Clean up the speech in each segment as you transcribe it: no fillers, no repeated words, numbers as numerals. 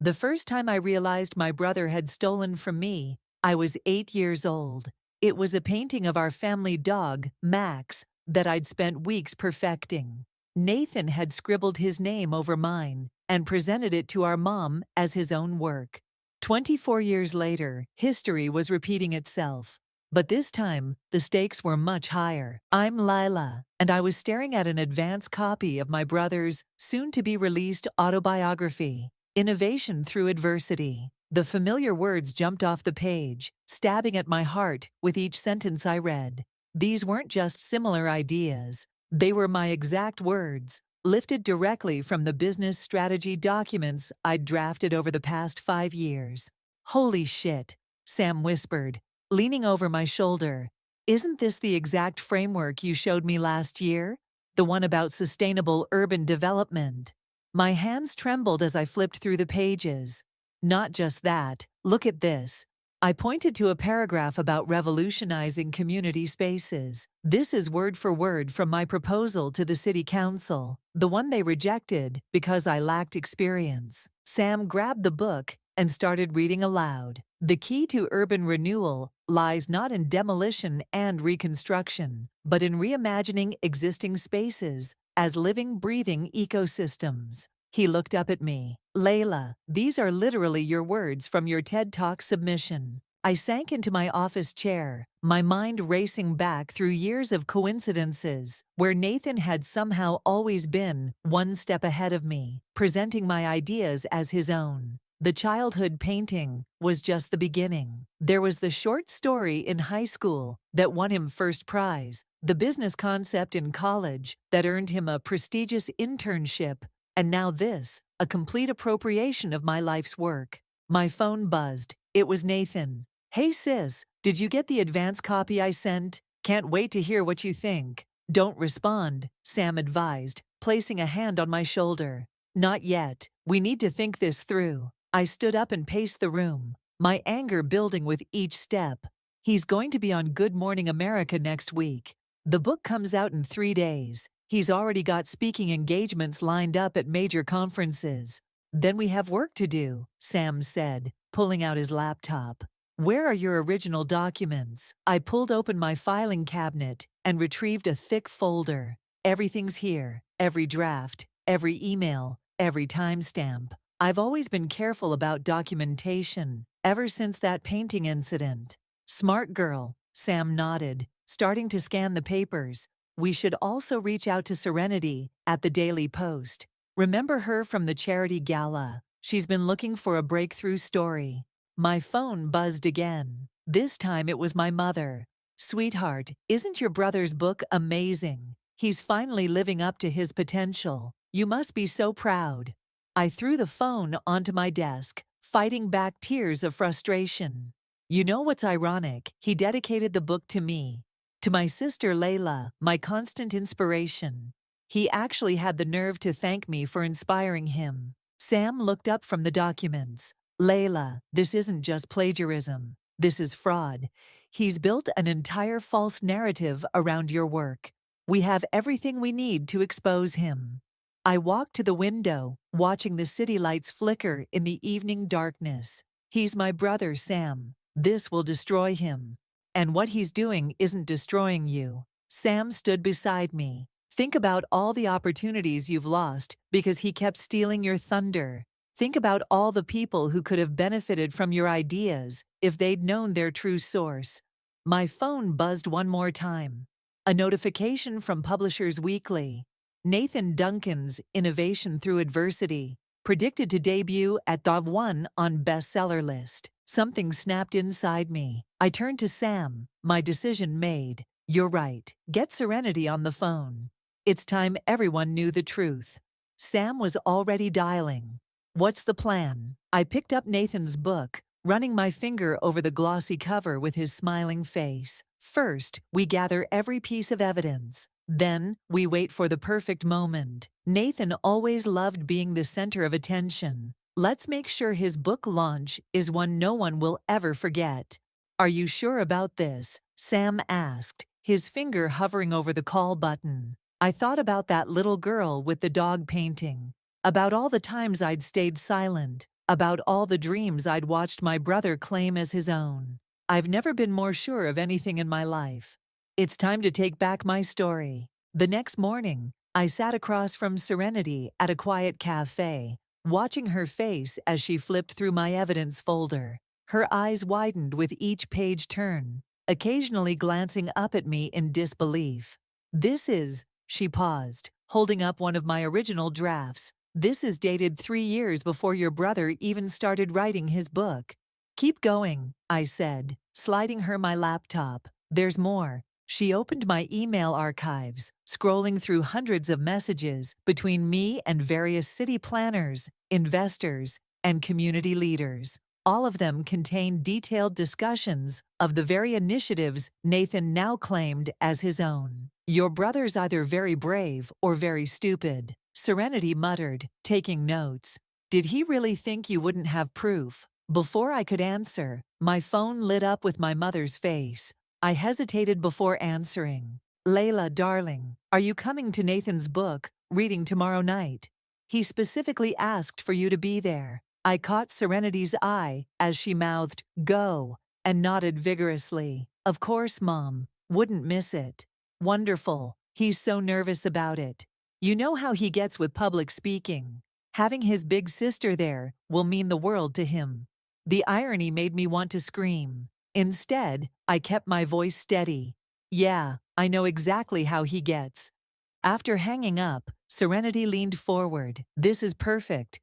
The first time I realized my brother had stolen from me, I was 8 years old. It was a painting of our family dog, Max, that I'd spent weeks perfecting. Nathan had scribbled his name over mine and presented it to our mom as his own work. 24 years later, history was repeating itself. But this time, the stakes were much higher. I'm Lila, and I was staring at an advance copy of my brother's soon-to-be-released autobiography, Innovation Through Adversity. The familiar words jumped off the page, stabbing at my heart with each sentence I read. These weren't just similar ideas. They were my exact words, lifted directly from the business strategy documents I'd drafted over the past 5 years. "Holy shit," Sam whispered, leaning over my shoulder. "Isn't this the exact framework you showed me last year? The one about sustainable urban development?" My hands trembled as I flipped through the pages. "Not just that, look at this." I pointed to a paragraph about revolutionizing community spaces. "This is word for word from my proposal to the city council, the one they rejected because I lacked experience." Sam grabbed the book and started reading aloud. "The key to urban renewal lies not in demolition and reconstruction, but in reimagining existing spaces as living, breathing ecosystems." He looked up at me. "Layla, these are literally your words from your TED Talk submission." I sank into my office chair, my mind racing back through years of coincidences, where Nathan had somehow always been one step ahead of me, presenting my ideas as his own. The childhood painting was just the beginning. There was the short story in high school that won him first prize, the business concept in college that earned him a prestigious internship, and now this, a complete appropriation of my life's work. My phone buzzed. It was Nathan. "Hey sis, did you get the advance copy I sent? Can't wait to hear what you think." "Don't respond," Sam advised, placing a hand on my shoulder. "Not yet. We need to think this through." I stood up and paced the room, my anger building with each step. He's going to be on Good Morning America next week. The book comes out in 3 days. He's already got speaking engagements lined up at major conferences. "Then we have work to do," Sam said, pulling out his laptop. "Where are your original documents?" I pulled open my filing cabinet and retrieved a thick folder. "Everything's here, every draft, every email, every timestamp. I've always been careful about documentation, ever since that painting incident." "Smart girl," Sam nodded, starting to scan the papers. "We should also reach out to Serenity at the Daily Post. Remember her from the charity gala? She's been looking for a breakthrough story." My phone buzzed again. This time it was my mother. "Sweetheart, isn't your brother's book amazing? He's finally living up to his potential. You must be so proud." I threw the phone onto my desk, fighting back tears of frustration. "You know what's ironic? He dedicated the book to me. To my sister Layla, my constant inspiration. He actually had the nerve to thank me for inspiring him." Sam looked up from the documents. "Layla, this isn't just plagiarism. This is fraud. He's built an entire false narrative around your work. We have everything we need to expose him." I walked to the window, watching the city lights flicker in the evening darkness. "He's my brother, Sam. This will destroy him. And what he's doing isn't destroying you." Sam stood beside me. "Think about all the opportunities you've lost because he kept stealing your thunder. Think about all the people who could have benefited from your ideas if they'd known their true source." My phone buzzed one more time. A notification from Publishers Weekly. Nathan Duncan's Innovation Through Adversity, predicted to debut at the #1 on bestseller list. Something snapped inside me. I turned to Sam, my decision made. "You're right. Get Serenity on the phone. It's time everyone knew the truth." Sam was already dialing. "What's the plan?" I picked up Nathan's book, running my finger over the glossy cover with his smiling face. "First, we gather every piece of evidence. Then, we wait for the perfect moment. Nathan always loved being the center of attention. Let's make sure his book launch is one no one will ever forget." "Are you sure about this?" Sam asked, his finger hovering over the call button. I thought about that little girl with the dog painting, about all the times I'd stayed silent, about all the dreams I'd watched my brother claim as his own. I've never been more sure of anything in my life. It's time to take back my story. The next morning, I sat across from Serenity at a quiet cafe, watching her face as she flipped through my evidence folder. Her eyes widened with each page turn, occasionally glancing up at me in disbelief. She paused, holding up one of my original drafts. This is dated 3 years before your brother even started writing his book. Keep going, I said, sliding her my laptop. There's more. She opened my email archives, scrolling through hundreds of messages between me and various city planners, investors, and community leaders. All of them contained detailed discussions of the very initiatives Nathan now claimed as his own. Your brother's either very brave or very stupid, Serenity muttered, taking notes. Did he really think you wouldn't have proof? Before I could answer, my phone lit up with my mother's face. I hesitated before answering. Layla, darling, are you coming to Nathan's book reading tomorrow night? He specifically asked for you to be there. I caught Serenity's eye as she mouthed, "Go," and nodded vigorously. Of course, Mom. Wouldn't miss it. Wonderful. He's so nervous about it. You know how he gets with public speaking. Having his big sister there will mean the world to him. The irony made me want to scream. Instead, I kept my voice steady. Yeah, I know exactly how he gets. After hanging up, Serenity leaned forward. This is perfect.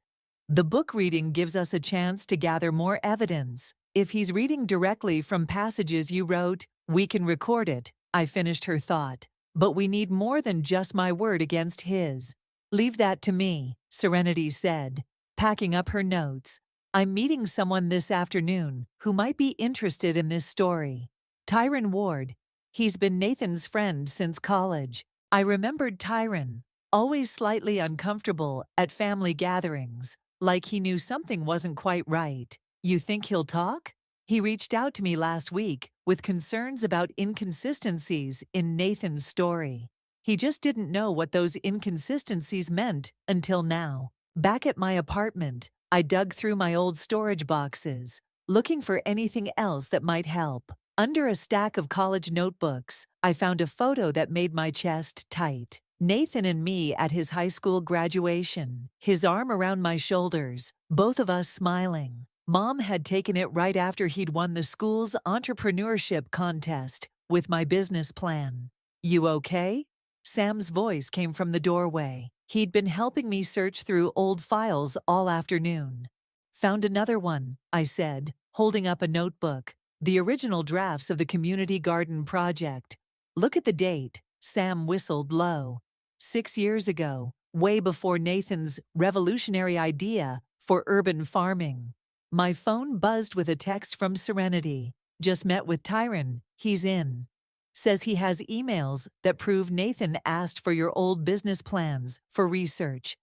The book reading gives us a chance to gather more evidence. If he's reading directly from passages you wrote, we can record it. I finished her thought. But we need more than just my word against his. Leave that to me, Serenity said, packing up her notes. I'm meeting someone this afternoon who might be interested in this story. Tyron Ward. He's been Nathan's friend since college. I remembered Tyron, always slightly uncomfortable at family gatherings, like he knew something wasn't quite right. You think he'll talk? He reached out to me last week with concerns about inconsistencies in Nathan's story. He just didn't know what those inconsistencies meant until now. Back at my apartment, I dug through my old storage boxes, looking for anything else that might help. Under a stack of college notebooks, I found a photo that made my chest tight. Nathan and me at his high school graduation, his arm around my shoulders, both of us smiling. Mom had taken it right after he'd won the school's entrepreneurship contest with my business plan. You okay? Sam's voice came from the doorway. He'd been helping me search through old files all afternoon. Found another one, I said, holding up a notebook. The original drafts of the community garden project. Look at the date, Sam whistled low. 6 years ago, way before Nathan's revolutionary idea for urban farming. My phone buzzed with a text from Serenity. Just met with Tyron, he's in. Says he has emails that prove Nathan asked for your old business plans for research.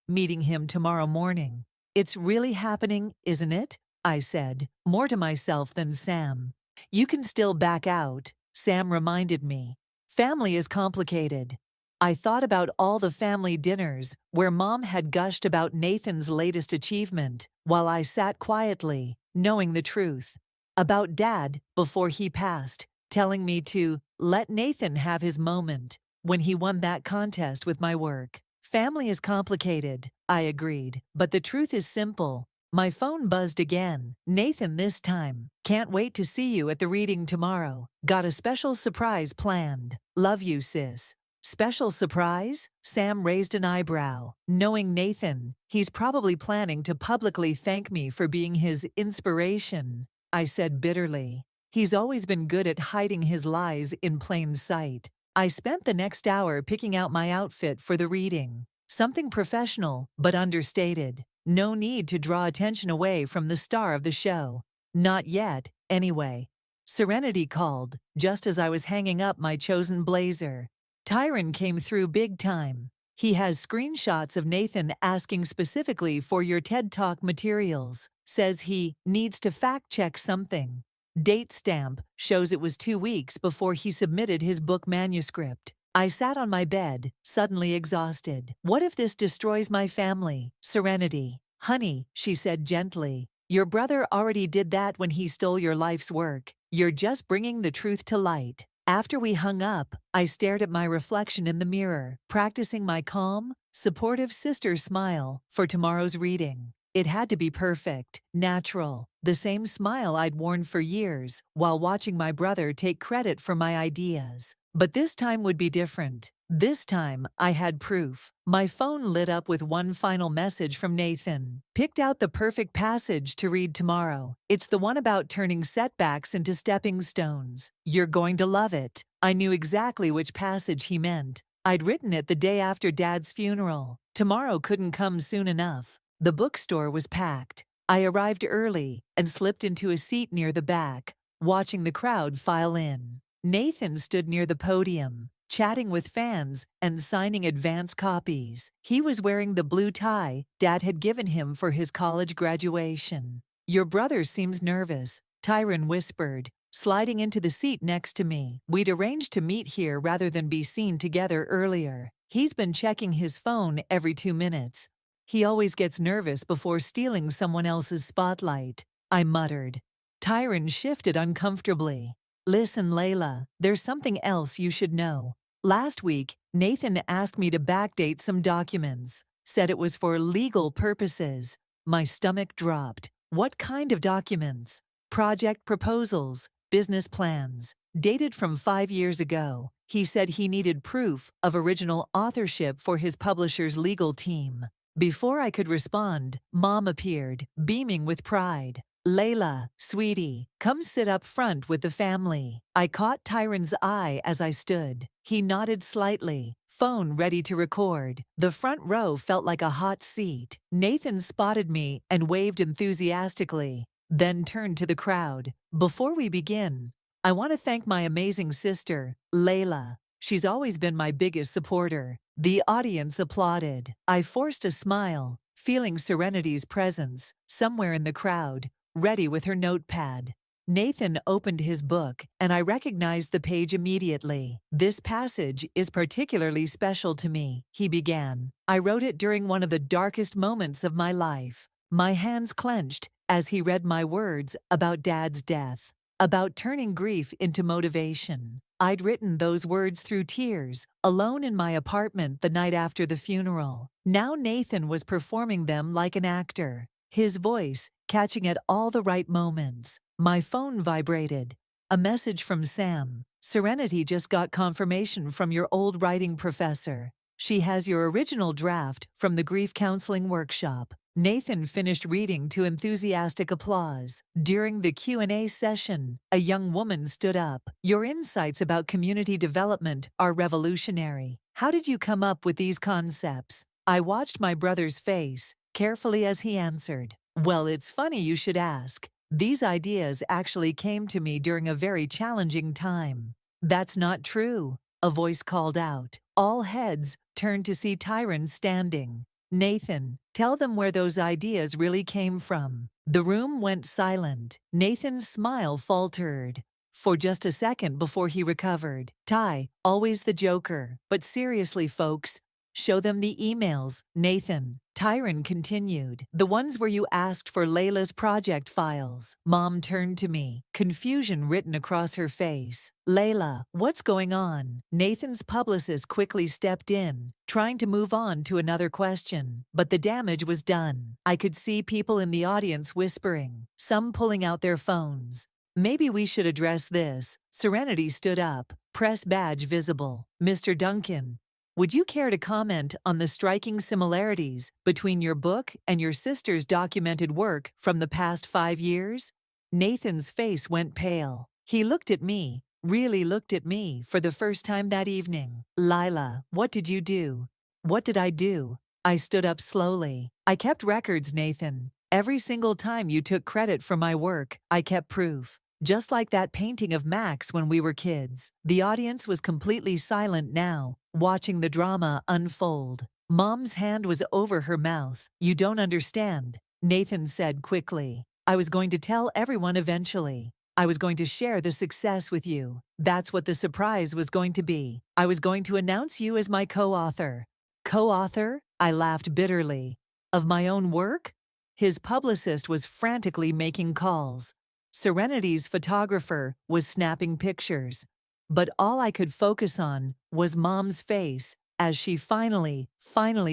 Meeting him tomorrow morning. It's really happening, isn't it? I said, more to myself than Sam. You can still back out, Sam reminded me. Family is complicated. I thought about all the family dinners where Mom had gushed about Nathan's latest achievement while I sat quietly, knowing the truth. About Dad before he passed, telling me to let Nathan have his moment when he won that contest with my work. Family is complicated, I agreed, but the truth is simple. My phone buzzed again. Nathan this time. Can't wait to see you at the reading tomorrow. Got a special surprise planned. Love you, sis. Special surprise? Sam raised an eyebrow. Knowing Nathan, he's probably planning to publicly thank me for being his inspiration, I said bitterly. He's always been good at hiding his lies in plain sight. I spent the next hour picking out my outfit for the reading. Something professional, but understated. No need to draw attention away from the star of the show. Not yet, anyway. Serenity called, just as I was hanging up my chosen blazer. Tyron came through big time. He has screenshots of Nathan asking specifically for your TED Talk materials. Says he needs to fact-check something. Date stamp shows it was 2 weeks before he submitted his book manuscript. I sat on my bed, suddenly exhausted. What if this destroys my family? Serenity. Honey, she said gently, your brother already did that when he stole your life's work. You're just bringing the truth to light. After we hung up, I stared at my reflection in the mirror, practicing my calm, supportive sister smile for tomorrow's reading. It had to be perfect, natural, the same smile I'd worn for years while watching my brother take credit for my ideas. But this time would be different. This time, I had proof. My phone lit up with one final message from Nathan. Picked out the perfect passage to read tomorrow. It's the one about turning setbacks into stepping stones. You're going to love it. I knew exactly which passage he meant. I'd written it the day after Dad's funeral. Tomorrow couldn't come soon enough. The bookstore was packed. I arrived early and slipped into a seat near the back, watching the crowd file in. Nathan stood near the podium, chatting with fans and signing advance copies. He was wearing the blue tie Dad had given him for his college graduation. Your brother seems nervous, Tyron whispered, sliding into the seat next to me. We'd arranged to meet here rather than be seen together earlier. He's been checking his phone every 2 minutes. He always gets nervous before stealing someone else's spotlight, I muttered. Tyron shifted uncomfortably. Listen, Layla, there's something else you should know. Last week, Nathan asked me to backdate some documents, said it was for legal purposes. My stomach dropped. What kind of documents? Project proposals, business plans, dated from 5 years ago. He said he needed proof of original authorship for his publisher's legal team. Before I could respond, Mom appeared, beaming with pride. Layla, sweetie, come sit up front with the family. I caught Tyron's eye as I stood. He nodded slightly, phone ready to record. The front row felt like a hot seat. Nathan spotted me and waved enthusiastically, then turned to the crowd. Before we begin, I want to thank my amazing sister, Layla. She's always been my biggest supporter. The audience applauded. I forced a smile, feeling Serenity's presence somewhere in the crowd, ready with her notepad. Nathan opened his book, and I recognized the page immediately. This passage is particularly special to me, he began. I wrote it during one of the darkest moments of my life. My hands clenched as he read my words about Dad's death, about turning grief into motivation. I'd written those words through tears, alone in my apartment the night after the funeral. Now Nathan was performing them like an actor, his voice catching at all the right moments. My phone vibrated. A message from Sam. Serenity just got confirmation from your old writing professor. She has your original draft from the grief counseling workshop. Nathan finished reading to enthusiastic applause. During the Q&A session, a young woman stood up. Your insights about community development are revolutionary. How did you come up with these concepts? I watched my brother's face carefully as he answered. Well, it's funny you should ask. These ideas actually came to me during a very challenging time. That's not true, a voice called out. All heads turned to see Tyron standing. Nathan, tell them where those ideas really came from. The room went silent. Nathan's smile faltered for just a second before he recovered. Ty, always the joker. But seriously, folks, show them the emails. Nathan, Tyron continued. The ones where you asked for Layla's project files. Mom turned to me, confusion written across her face. Layla, what's going on? Nathan's publicist quickly stepped in, trying to move on to another question. But the damage was done. I could see people in the audience whispering, some pulling out their phones. Maybe we should address this. Serenity stood up, press badge visible. Mr. Duncan, would you care to comment on the striking similarities between your book and your sister's documented work from the past 5 years? Nathan's face went pale. He looked at me, really looked at me for the first time that evening. Lila, what did you do? What did I do? I stood up slowly. I kept records, Nathan. Every single time you took credit for my work, I kept proof. Just like that painting of Max when we were kids. The audience was completely silent now, watching the drama unfold. Mom's hand was over her mouth. You don't understand, Nathan said quickly. I was going to tell everyone eventually. I was going to share the success with you. That's what the surprise was going to be. I was going to announce you as my co-author. Co-author? I laughed bitterly. Of my own work? His publicist was frantically making calls. Serenity's photographer was snapping pictures. But all I could focus on was Mom's face as she finally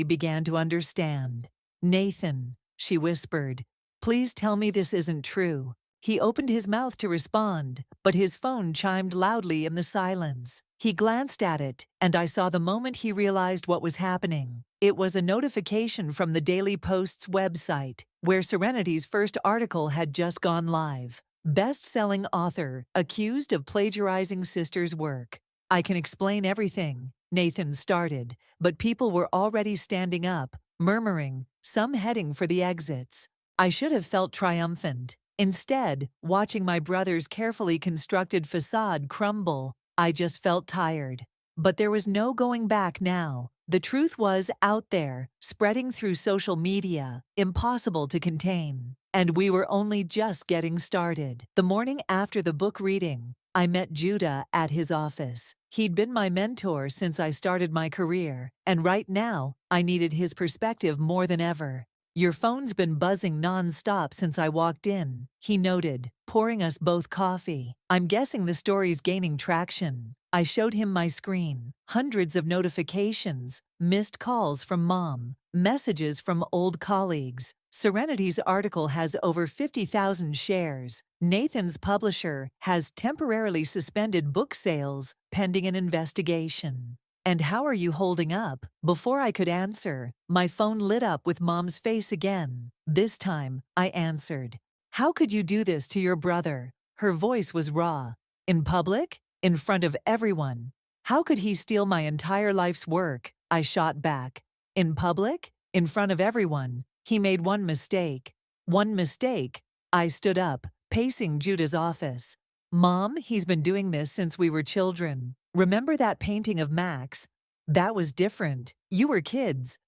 began to understand. "Nathan," she whispered, "please tell me this isn't true." He opened his mouth to respond, but his phone chimed loudly in the silence. He glanced at it, and I saw the moment he realized what was happening. It was a notification from the Daily Post's website, where Serenity's first article had just gone live. Best-selling author accused of plagiarizing sister's work. "I can explain everything," Nathan started, but people were already standing up, murmuring, some heading for the exits. I should have felt triumphant. Instead, watching my brother's carefully constructed facade crumble, I just felt tired. But there was no going back now. The truth was out there, spreading through social media, impossible to contain. And we were only just getting started. The morning after the book reading, I met Judah at his office. He'd been my mentor since I started my career, and right now, I needed his perspective more than ever. "Your phone's been buzzing non-stop since I walked in," he noted, pouring us both coffee. "I'm guessing the story's gaining traction." I showed him my screen. Hundreds of notifications, missed calls from Mom, messages from old colleagues. Serenity's article has over 50,000 shares. Nathan's publisher has temporarily suspended book sales pending an investigation. "And how are you holding up?" Before I could answer, my phone lit up with Mom's face again. This time, I answered. "How could you do this to your brother?" Her voice was raw. "In public? In front of everyone? How could he steal my entire life's work?" I shot back. "In public? In front of everyone? He made one mistake." "One mistake?" I stood up, pacing Judah's office. "Mom, he's been doing this since we were children. Remember that painting of Max? That was different. You were kids.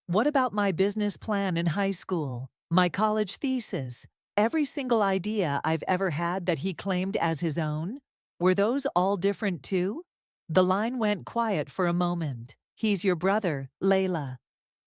What about my business plan in high school? My college thesis? Every single idea I've ever had that he claimed as his own? Were those all different too?" The line went quiet for a moment. "He's your brother, Layla.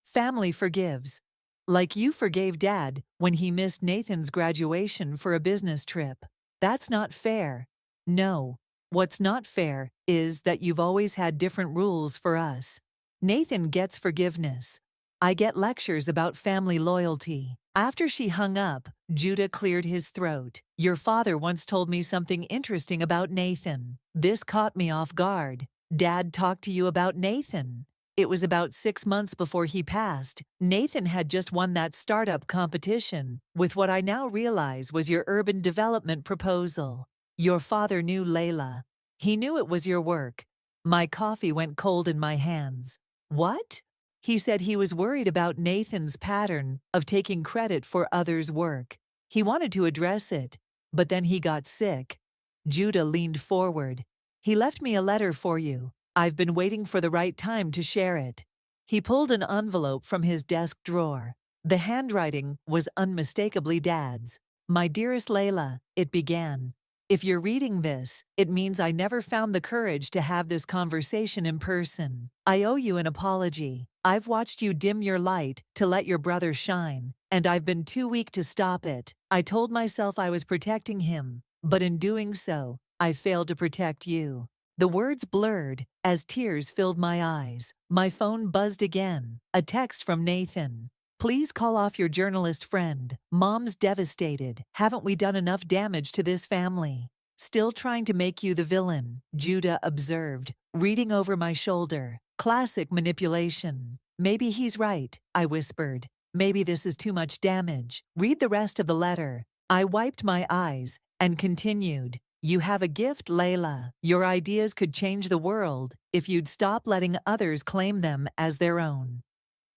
Family forgives. Like you forgave Dad when he missed Nathan's graduation for a business trip. That's not fair." "No. What's not fair is that you've always had different rules for us. Nathan gets forgiveness. I get lectures about family loyalty." After she hung up, Judah cleared his throat. "Your father once told me something interesting about Nathan. This caught me off guard." "Dad talked to you about Nathan?" "It was about 6 months before he passed. Nathan had just won that startup competition with what I now realize was your urban development proposal. Your father knew Layla. He knew it was your work." My coffee went cold in my hands. "What?" "He said he was worried about Nathan's pattern of taking credit for others' work. He wanted to address it, but then he got sick." Judah leaned forward. "He left me a letter for you. I've been waiting for the right time to share it." He pulled an envelope from his desk drawer. The handwriting was unmistakably Dad's. "My dearest Layla," it began. "If you're reading this, it means I never found the courage to have this conversation in person. I owe you an apology. I've watched you dim your light to let your brother shine, and I've been too weak to stop it. I told myself I was protecting him, but in doing so, I failed to protect you." The words blurred as tears filled my eyes. My phone buzzed again. A text from Nathan. "Please call off your journalist friend. Mom's devastated. Haven't we done enough damage to this family?" "Still trying to make you the villain," Judah observed, reading over my shoulder. "Classic manipulation." "Maybe he's right," I whispered. "Maybe this is too much damage. Read the rest of the letter." I wiped my eyes and continued. "You have a gift, Layla. Your ideas could change the world if you'd stop letting others claim them as their own.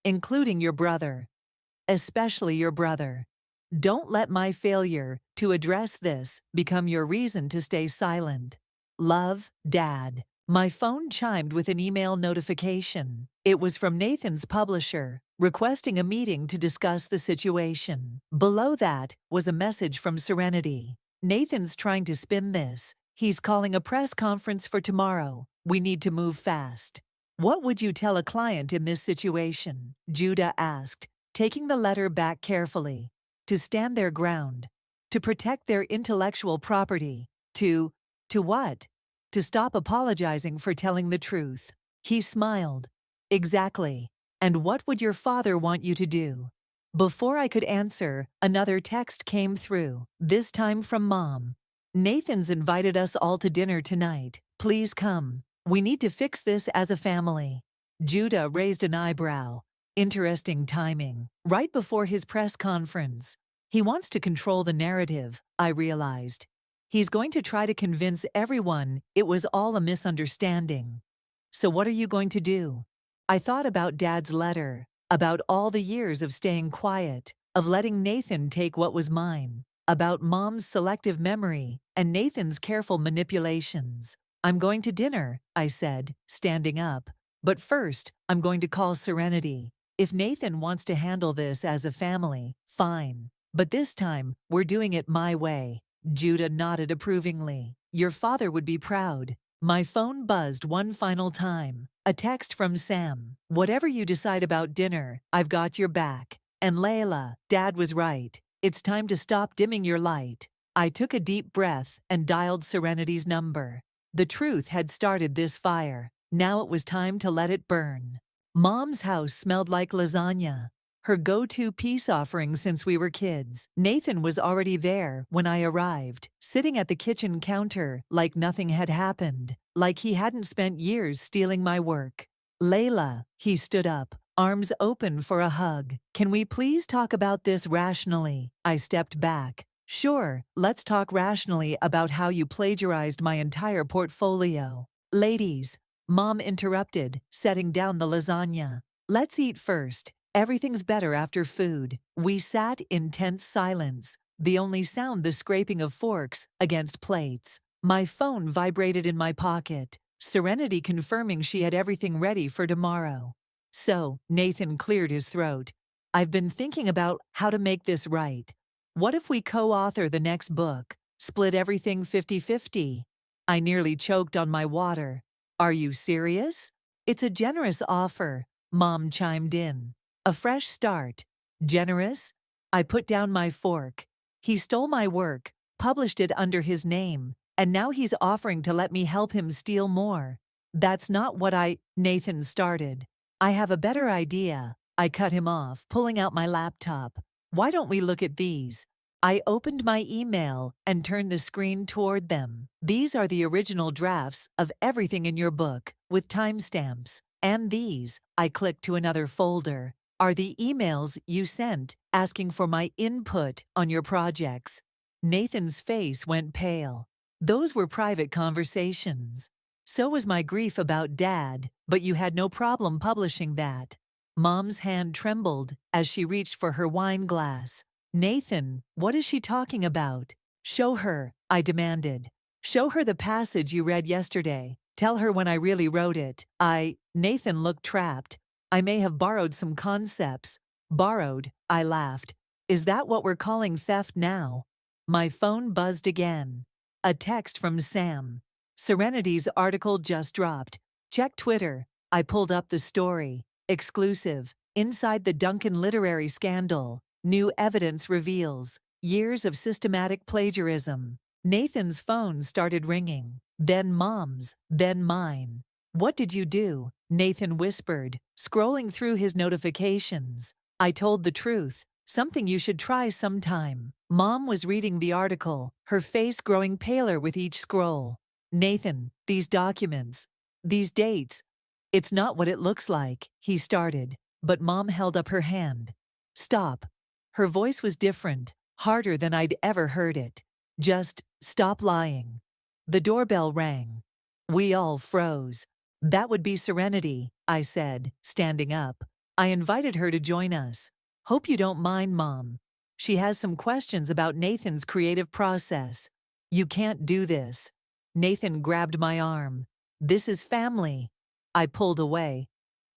Including your brother. Especially your brother. Don't let my failure to address this become your reason to stay silent. Love, Dad." My phone chimed with an email notification. It was from Nathan's publisher, requesting a meeting to discuss the situation. Below that was a message from Serenity. "Nathan's trying to spin this. He's calling a press conference for tomorrow. We need to move fast." "What would you tell a client in this situation?" Judah asked, taking the letter back carefully. to stand their ground, to protect their intellectual property, to what? To stop apologizing for telling the truth. He smiled. Exactly. And what would your father want you to do? Before I could answer, another text came through, this time from Mom. Nathan's invited us all to dinner tonight. Please come. We need to fix this as a family. Judah raised an eyebrow. Interesting timing. Right before his press conference. He wants to control the narrative, I realized. He's going to try to convince everyone it was all a misunderstanding. So what are you going to do? I thought about Dad's letter, about all the years of staying quiet, of letting Nathan take what was mine, about Mom's selective memory and Nathan's careful manipulations. I'm going to dinner, I said, standing up. But first, I'm going to call Serenity. If Nathan wants to handle this as a family, fine. But this time, we're doing it my way. Judah nodded approvingly. Your father would be proud. My phone buzzed one final time. A text from Sam. Whatever you decide about dinner, I've got your back. And Layla, Dad was right. It's time to stop dimming your light. I took a deep breath and dialed Serenity's number. The truth had started this fire. Now it was time to let it burn. Mom's house smelled like lasagna, her go-to peace offering since we were kids. Nathan was already there when I arrived, sitting at the kitchen counter like nothing had happened, like he hadn't spent years stealing my work. Layla, he stood up, arms open for a hug. Can we please talk about this rationally? I stepped back. Sure, let's talk rationally about how you plagiarized my entire portfolio. Ladies, Mom interrupted, setting down the lasagna. Let's eat first. Everything's better after food. We sat in tense silence, the only sound the scraping of forks against plates. My phone vibrated in my pocket, Serenity confirming she had everything ready for tomorrow. So, Nathan cleared his throat. I've been thinking about how to make this right. What if we co-author the next book? Split everything 50-50? I nearly choked on my water. Are you serious? It's a generous offer, Mom chimed in. A fresh start. Generous? I put down my fork. He stole my work, published it under his name, and now he's offering to let me help him steal more. That's not what Nathan started. I have a better idea. I cut him off, pulling out my laptop. Why don't we look at these? I opened my email and turned the screen toward them. These are the original drafts of everything in your book, with timestamps. And these, I clicked to another folder, are the emails you sent asking for my input on your projects. Nathan's face went pale. Those were private conversations. So was my grief about Dad, but you had no problem publishing that. Mom's hand trembled as she reached for her wine glass. Nathan, what is she talking about? Show her, I demanded. Show her the passage you read yesterday. Tell her when I really wrote it. Nathan looked trapped. I may have borrowed some concepts. Borrowed, I laughed. Is that what we're calling theft now? My phone buzzed again. A text from Sam. Serenity's article just dropped. Check Twitter. I pulled up the story. Exclusive. Inside the Duncan literary scandal. New evidence reveals. Years of systematic plagiarism. Nathan's phone started ringing. Then Mom's, then mine. What did you do? Nathan whispered, scrolling through his notifications. I told the truth. Something you should try sometime. Mom was reading the article, her face growing paler with each scroll. Nathan, these documents, these dates. It's not what it looks like, he started, but Mom held up her hand. Stop. Her voice was different, harder than I'd ever heard it. Just stop lying. The doorbell rang. We all froze. That would be Serenity, I said, standing up. I invited her to join us. Hope you don't mind, Mom. She has some questions about Nathan's creative process. You can't do this. Nathan grabbed my arm. This is family. I pulled away.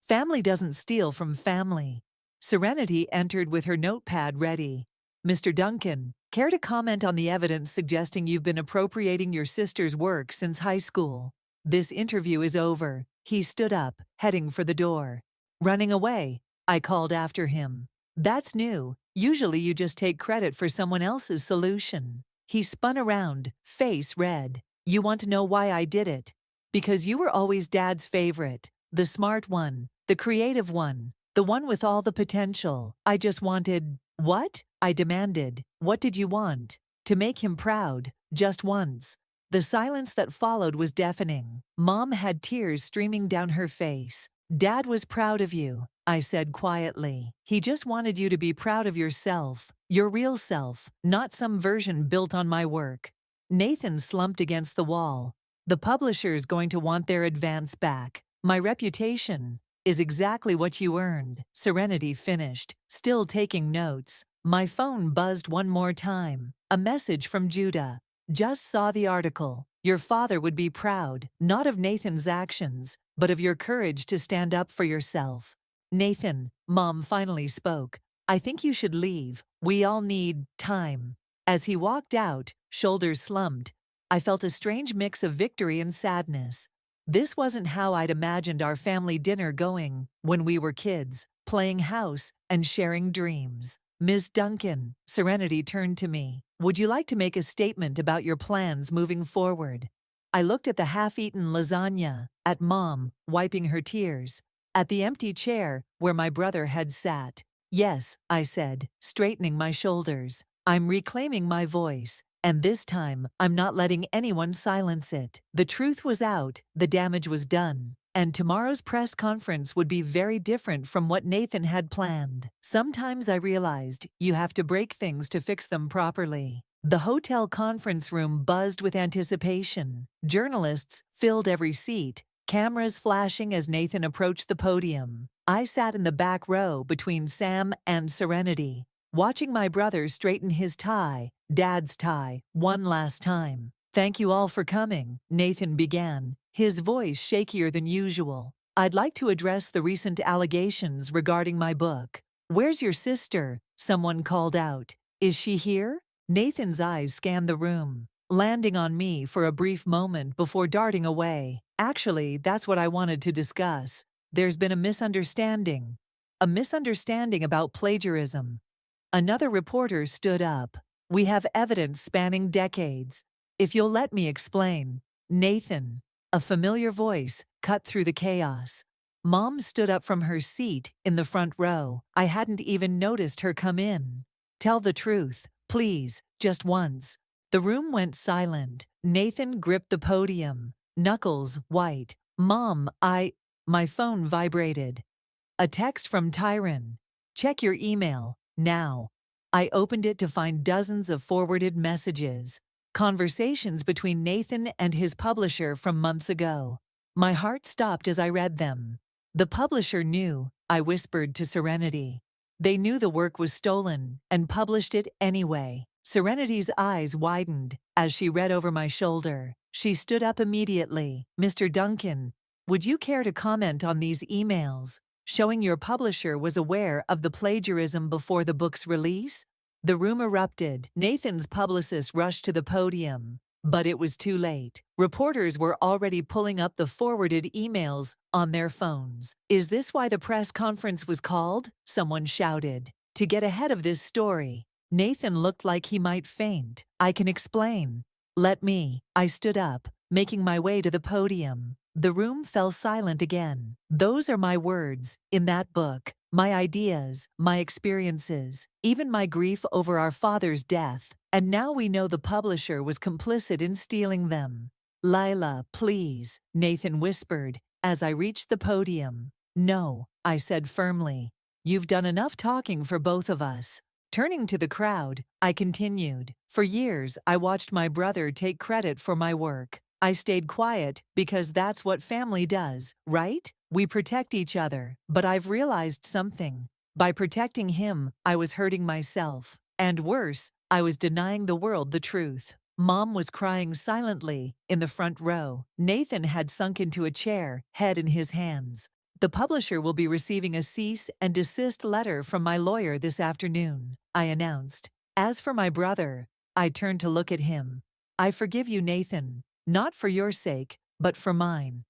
Family doesn't steal from family. Serenity entered with her notepad ready. Mr. Duncan, care to comment on the evidence suggesting you've been appropriating your sister's work since high school? This interview is over. He stood up, heading for the door. Running away, I called after him. That's new. Usually you just take credit for someone else's solution. He spun around, face red. You want to know why I did it? Because you were always Dad's favorite. The smart one. The creative one. The one with all the potential. I just wanted… What? I demanded. What did you want? To make him proud. Just once. The silence that followed was deafening. Mom had tears streaming down her face. Dad was proud of you, I said quietly. He just wanted you to be proud of yourself, your real self, not some version built on my work. Nathan slumped against the wall. The publisher's going to want their advance back. My reputation is exactly what you earned, Serenity finished, still taking notes. My phone buzzed one more time. A message from Judah. Just saw the article. Your father would be proud, not of Nathan's actions, but of your courage to stand up for yourself. Nathan, Mom finally spoke. I think you should leave. We all need time. As he walked out, shoulders slumped, I felt a strange mix of victory and sadness. This wasn't how I'd imagined our family dinner going when we were kids, playing house and sharing dreams. Ms. Duncan, Serenity turned to me. Would you like to make a statement about your plans moving forward? I looked at the half-eaten lasagna, at Mom, wiping her tears, at the empty chair where my brother had sat. Yes, I said, straightening my shoulders. I'm reclaiming my voice, and this time I'm not letting anyone silence it. The truth was out, the damage was done. And tomorrow's press conference would be very different from what Nathan had planned. Sometimes I realized you have to break things to fix them properly. The hotel conference room buzzed with anticipation. Journalists filled every seat, cameras flashing as Nathan approached the podium. I sat in the back row between Sam and Serenity, watching my brother straighten his tie, Dad's tie, one last time. Thank you all for coming, Nathan began, his voice shakier than usual. I'd like to address the recent allegations regarding my book. Where's your sister? Someone called out. Is she here? Nathan's eyes scanned the room, landing on me for a brief moment before darting away. Actually, that's what I wanted to discuss. There's been a misunderstanding. A misunderstanding about plagiarism. Another reporter stood up. We have evidence spanning decades. If you'll let me explain. Nathan. A familiar voice cut through the chaos. Mom stood up from her seat in the front row. I hadn't even noticed her come in. Tell the truth, please, just once. The room went silent. Nathan gripped the podium, knuckles white. Mom, My phone vibrated. A text from Tyron. Check your email, now. I opened it to find dozens of forwarded messages. Conversations between Nathan and his publisher from months ago. My heart stopped as I read them. The publisher knew, I whispered to Serenity. They knew the work was stolen and published it anyway. Serenity's eyes widened as she read over my shoulder. She stood up immediately. Mr. Duncan, would you care to comment on these emails, showing your publisher was aware of the plagiarism before the book's release? The room erupted. Nathan's publicist rushed to the podium, but it was too late. Reporters were already pulling up the forwarded emails on their phones. Is this why the press conference was called? Someone shouted. To get ahead of this story. Nathan looked like he might faint. I can explain. Let me. I stood up, making my way to the podium. The room fell silent again. Those are my words, in that book. My ideas, my experiences, even my grief over our father's death. And now we know the publisher was complicit in stealing them. Lila, please, Nathan whispered, as I reached the podium. No, I said firmly. You've done enough talking for both of us. Turning to the crowd, I continued. For years, I watched my brother take credit for my work. I stayed quiet because that's what family does, right? We protect each other. But I've realized something. By protecting him, I was hurting myself. And worse, I was denying the world the truth. Mom was crying silently in the front row. Nathan had sunk into a chair, head in his hands. The publisher will be receiving a cease and desist letter from my lawyer this afternoon, I announced. As for my brother, I turned to look at him. I forgive you, Nathan. Not for your sake, but for mine.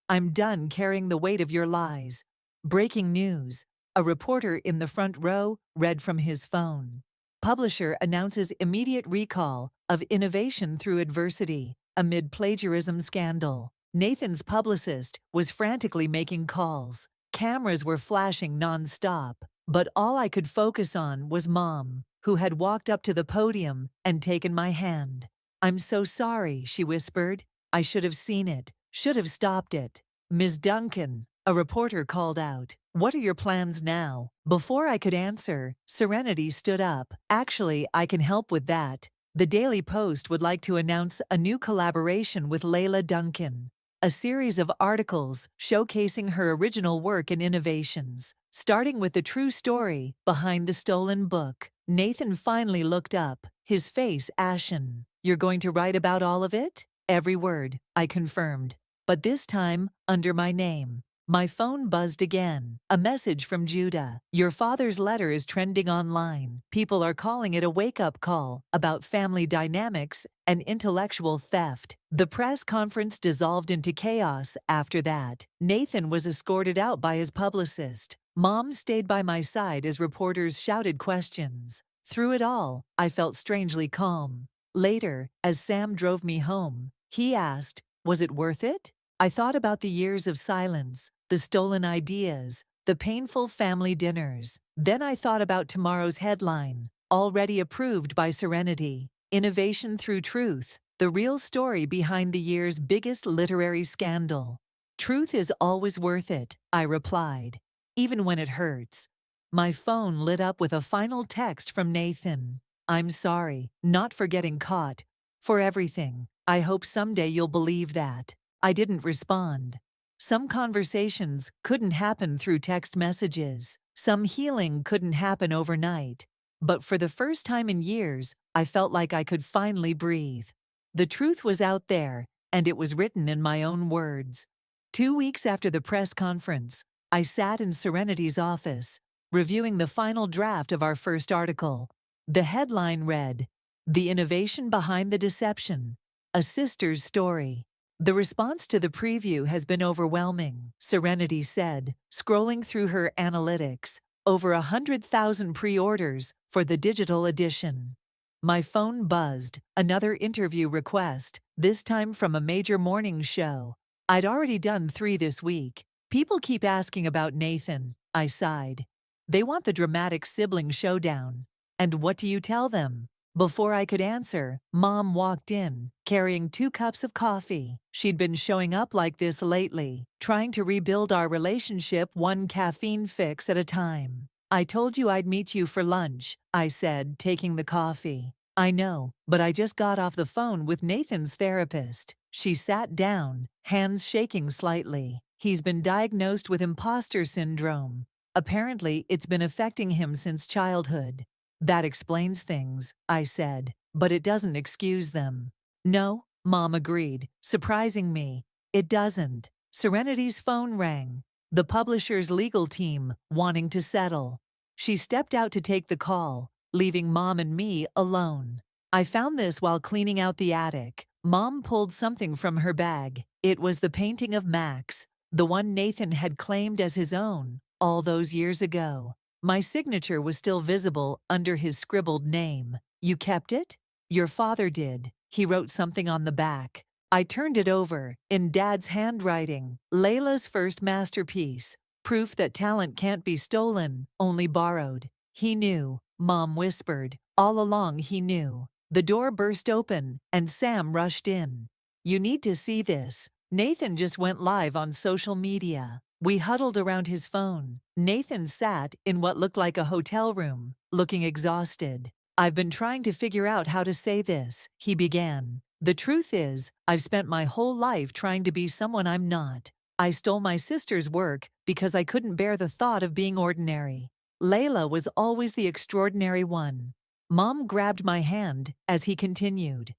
I'm done carrying the weight of your lies. Breaking news. A reporter in the front row read from his phone. Publisher announces immediate recall of innovation through adversity amid plagiarism scandal. Nathan's publicist was frantically making calls. Cameras were flashing non-stop, but all I could focus on was Mom, who had walked up to the podium and taken my hand. "I'm so sorry," she whispered. "I should have seen it, should have stopped it." "Ms. Duncan," a reporter called out, "what are your plans now?" Before I could answer, Serenity stood up. "Actually, I can help with that. The Daily Post would like to announce a new collaboration with Layla Duncan. A series of articles showcasing her original work and innovations, starting with the true story behind the stolen book." Nathan finally looked up, his face ashen. "You're going to write about all of it?" "Every word," I confirmed. "But this time, under my name." My phone buzzed again. A message from Judah. "Your father's letter is trending online. People are calling it a wake-up call about family dynamics and intellectual theft." The press conference dissolved into chaos after that. Nathan was escorted out by his publicist. Mom stayed by my side as reporters shouted questions. Through it all, I felt strangely calm. Later, as Sam drove me home, he asked, "Was it worth it?" I thought about the years of silence, the stolen ideas, the painful family dinners. Then I thought about tomorrow's headline, already approved by Serenity. "Innovation through truth, the real story behind the year's biggest literary scandal." "Truth is always worth it," I replied, "even when it hurts." My phone lit up with a final text from Nathan. "I'm sorry, not for getting caught. For everything. I hope someday you'll believe that." I didn't respond. Some conversations couldn't happen through text messages. Some healing couldn't happen overnight. But for the first time in years, I felt like I could finally breathe. The truth was out there, and it was written in my own words. 2 weeks after the press conference, I sat in Serenity's office, reviewing the final draft of our first article. The headline read, "The Innovation Behind the Deception, A Sister's Story." "The response to the preview has been overwhelming," Serenity said, scrolling through her analytics. "Over 100,000 pre-orders for the digital edition." My phone buzzed, another interview request, this time from a major morning show. I'd already done 3 this week. "People keep asking about Nathan," I sighed. "They want the dramatic sibling showdown." "And what do you tell them?" Before I could answer, Mom walked in, carrying 2 cups of coffee. She'd been showing up like this lately, trying to rebuild our relationship one caffeine fix at a time. "I told you I'd meet you for lunch," I said, taking the coffee. "I know, but I just got off the phone with Nathan's therapist." She sat down, hands shaking slightly. "He's been diagnosed with imposter syndrome. Apparently, it's been affecting him since childhood." "That explains things," I said, "but it doesn't excuse them." "No," Mom agreed, surprising me. "It doesn't." Serenity's phone rang. The publisher's legal team, wanting to settle. She stepped out to take the call, leaving Mom and me alone. I found this while cleaning out the attic. Mom pulled something from her bag. It was the painting of Max, the one Nathan had claimed as his own all those years ago. My signature was still visible under his scribbled name. "You kept it?" "Your father did. He wrote something on the back." I turned it over, in Dad's handwriting. "Layla's first masterpiece. Proof that talent can't be stolen, only borrowed." "He knew," Mom whispered. "All along he knew." The door burst open, and Sam rushed in. "You need to see this. Nathan just went live on social media." We huddled around his phone. Nathan sat in what looked like a hotel room, looking exhausted. "I've been trying to figure out how to say this," he began. "The truth is, I've spent my whole life trying to be someone I'm not. I stole my sister's work because I couldn't bear the thought of being ordinary. Layla was always the extraordinary one." Mom grabbed my hand as he continued.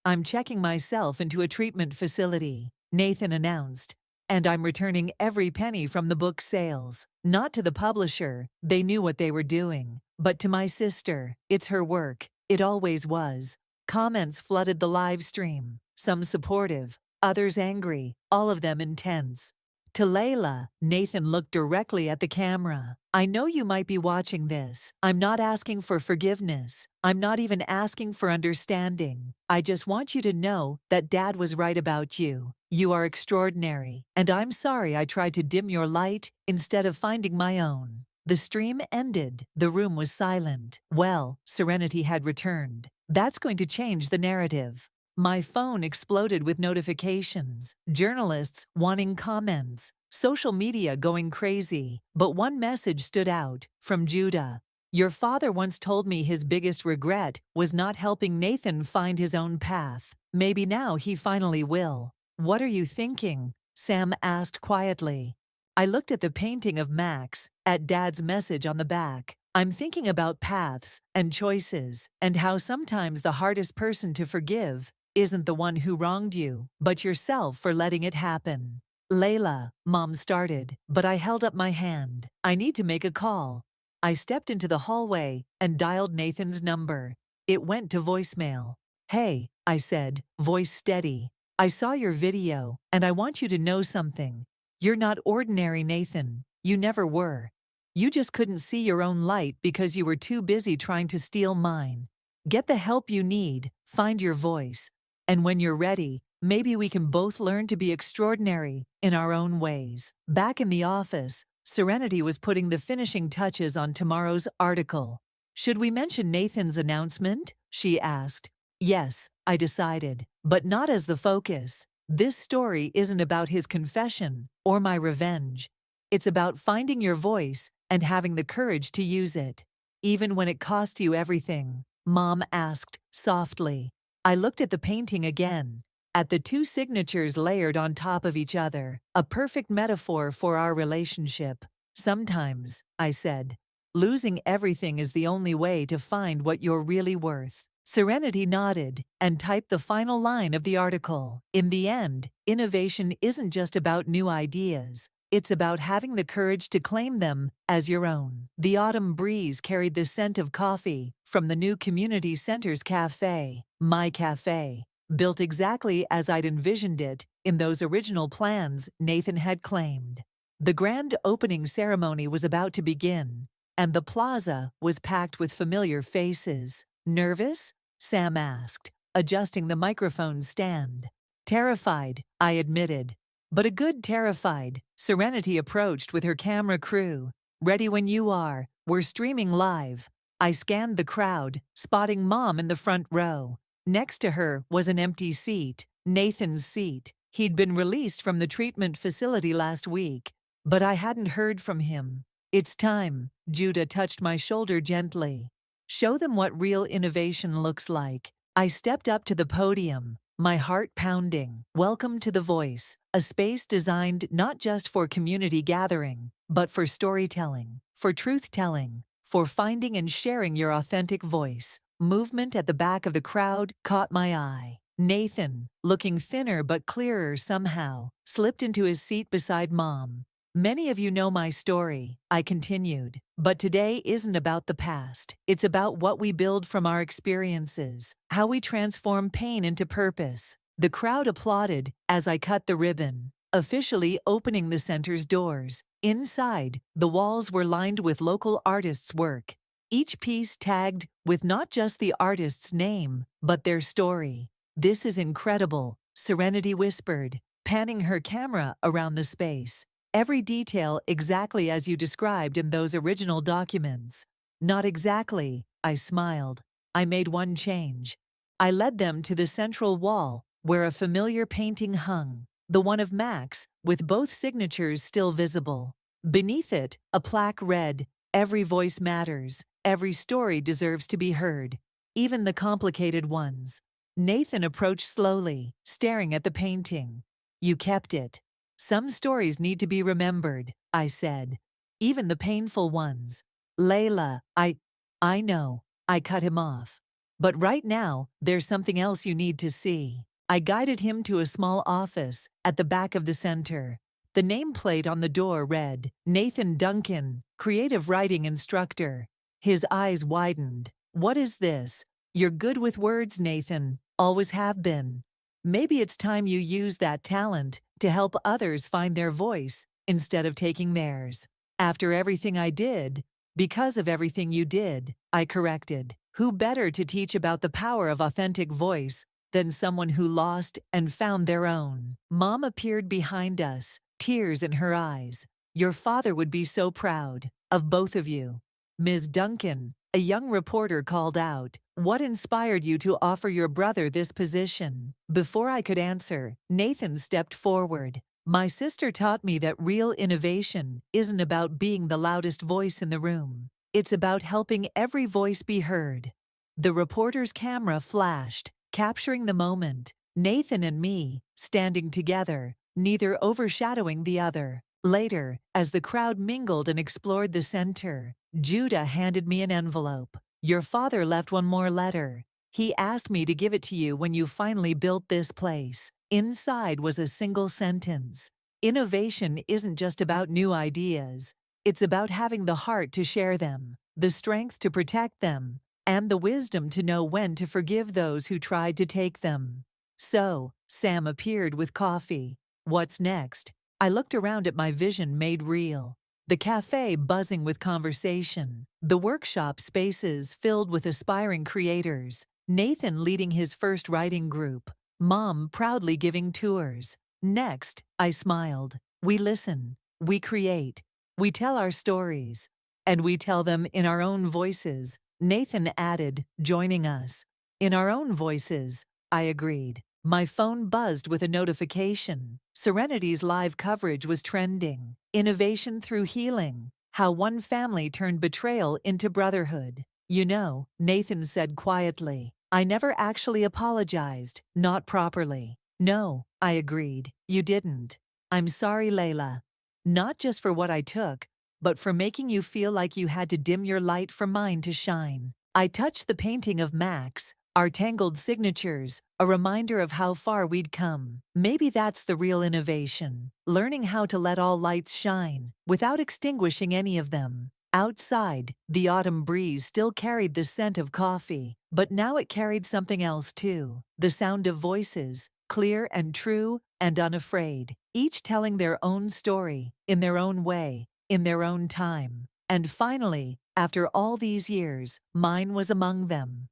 "I'm checking myself into a treatment facility," Nathan announced. "And I'm returning every penny from the book sales. Not to the publisher, they knew what they were doing, but to my sister. It's her work. It always was." Comments flooded the live stream, some supportive, others angry, all of them intense. To Layla, Nathan looked directly at the camera. I know you might be watching this. I'm not asking for forgiveness. I'm not even asking for understanding. I just want you to know that Dad was right about you. You are extraordinary, and I'm sorry I tried to dim your light instead of finding my own. The stream ended. The room was silent. Well, serenity had returned. That's going to change the narrative. My phone exploded with notifications, journalists wanting comments, social media going crazy. But one message stood out from Judah. Your father once told me his biggest regret was not helping Nathan find his own path. Maybe now he finally will. What are you thinking? Sam asked quietly. I looked at the painting of Max, at Dad's message on the back. I'm thinking about paths and choices, and how sometimes the hardest person to forgive isn't the one who wronged you, but yourself for letting it happen. Layla, Mom started, but I held up my hand. I need to make a call. I stepped into the hallway and dialed Nathan's number. It went to voicemail. Hey, I said, voice steady. I saw your video, and I want you to know something. You're not ordinary, Nathan. You never were. You just couldn't see your own light because you were too busy trying to steal mine. Get the help you need, find your voice. And when you're ready, maybe we can both learn to be extraordinary in our own ways. Back in the office, Serenity was putting the finishing touches on tomorrow's article. Should we mention Nathan's announcement? She asked. Yes, I decided, but not as the focus. This story isn't about his confession or my revenge. It's about finding your voice and having the courage to use it. Even when it costs you everything, Mom asked softly. I looked at the painting again, at the two signatures layered on top of each other, a perfect metaphor for our relationship. Sometimes, I said, losing everything is the only way to find what you're really worth. Serenity nodded and typed the final line of the article. In the end, innovation isn't just about new ideas. It's about having the courage to claim them as your own. The autumn breeze carried the scent of coffee from the new community center's cafe, my cafe, built exactly as I'd envisioned it in those original plans Nathan had claimed. The grand opening ceremony was about to begin, and the plaza was packed with familiar faces. Nervous? Sam asked, adjusting the microphone stand. Terrified, I admitted. But a good terrified. Serenity approached with her camera crew. Ready when you are. We're streaming live. I scanned the crowd, spotting Mom in the front row. Next to her was an empty seat, Nathan's seat. He'd been released from the treatment facility last week, but I hadn't heard from him. It's time. Judah touched my shoulder gently. Show them what real innovation looks like. I stepped up to the podium, my heart pounding. Welcome to The Voice, a space designed not just for community gathering, but for storytelling, for truth-telling, for finding and sharing your authentic voice. Movement at the back of the crowd caught my eye. Nathan, looking thinner but clearer somehow, slipped into his seat beside Mom. Many of you know my story, I continued, but today isn't about the past. It's about what we build from our experiences, how we transform pain into purpose. The crowd applauded as I cut the ribbon, officially opening the center's doors. Inside, the walls were lined with local artists' work, each piece tagged with not just the artist's name, but their story. This is incredible, Serenity whispered, panning her camera around the space. Every detail exactly as you described in those original documents. Not exactly, I smiled. I made one change. I led them to the central wall, where a familiar painting hung, the one of Max, with both signatures still visible. Beneath it, a plaque read, "Every voice matters, every story deserves to be heard, even the complicated ones." Nathan approached slowly, staring at the painting. You kept it. Some stories need to be remembered, I said. Even the painful ones. Layla, I know, I cut him off. But right now, there's something else you need to see. I guided him to a small office at the back of the center. The nameplate on the door read, Nathan Duncan, Creative Writing Instructor. His eyes widened. What is this? You're good with words, Nathan. Always have been. Maybe it's time you use that talent to help others find their voice instead of taking theirs. After everything I did, because of everything you did, I corrected. Who better to teach about the power of authentic voice than someone who lost and found their own? Mom appeared behind us, tears in her eyes. Your father would be so proud of both of you. Ms. Duncan, a young reporter, called out, "What inspired you to offer your brother this position?" Before I could answer, Nathan stepped forward. My sister taught me that real innovation isn't about being the loudest voice in the room. It's about helping every voice be heard. The reporter's camera flashed, capturing the moment. Nathan and me, standing together, neither overshadowing the other. Later, as the crowd mingled and explored the center, Judah handed me an envelope. Your father left one more letter. He asked me to give it to you when you finally built this place. Inside was a single sentence. Innovation isn't just about new ideas. It's about having the heart to share them, the strength to protect them, and the wisdom to know when to forgive those who tried to take them. So, Sam appeared with coffee. What's next? I looked around at my vision made real. The cafe buzzing with conversation, the workshop spaces filled with aspiring creators, Nathan leading his first writing group, Mom proudly giving tours. Next, I smiled. We listen, we create, we tell our stories, and we tell them in our own voices, Nathan added, joining us. In our own voices, I agreed. My phone buzzed with a notification. Serenity's live coverage was trending. Innovation through healing. How one family turned betrayal into brotherhood. You know, Nathan said quietly, I never actually apologized, not properly. No, I agreed. You didn't. I'm sorry, Layla. Not just for what I took, but for making you feel like you had to dim your light for mine to shine. I touched the painting of Max, our tangled signatures, a reminder of how far we'd come. Maybe that's the real innovation, learning how to let all lights shine, without extinguishing any of them. Outside, the autumn breeze still carried the scent of coffee, but now it carried something else too. The sound of voices, clear and true and unafraid, each telling their own story, in their own way, in their own time. And finally, after all these years, mine was among them.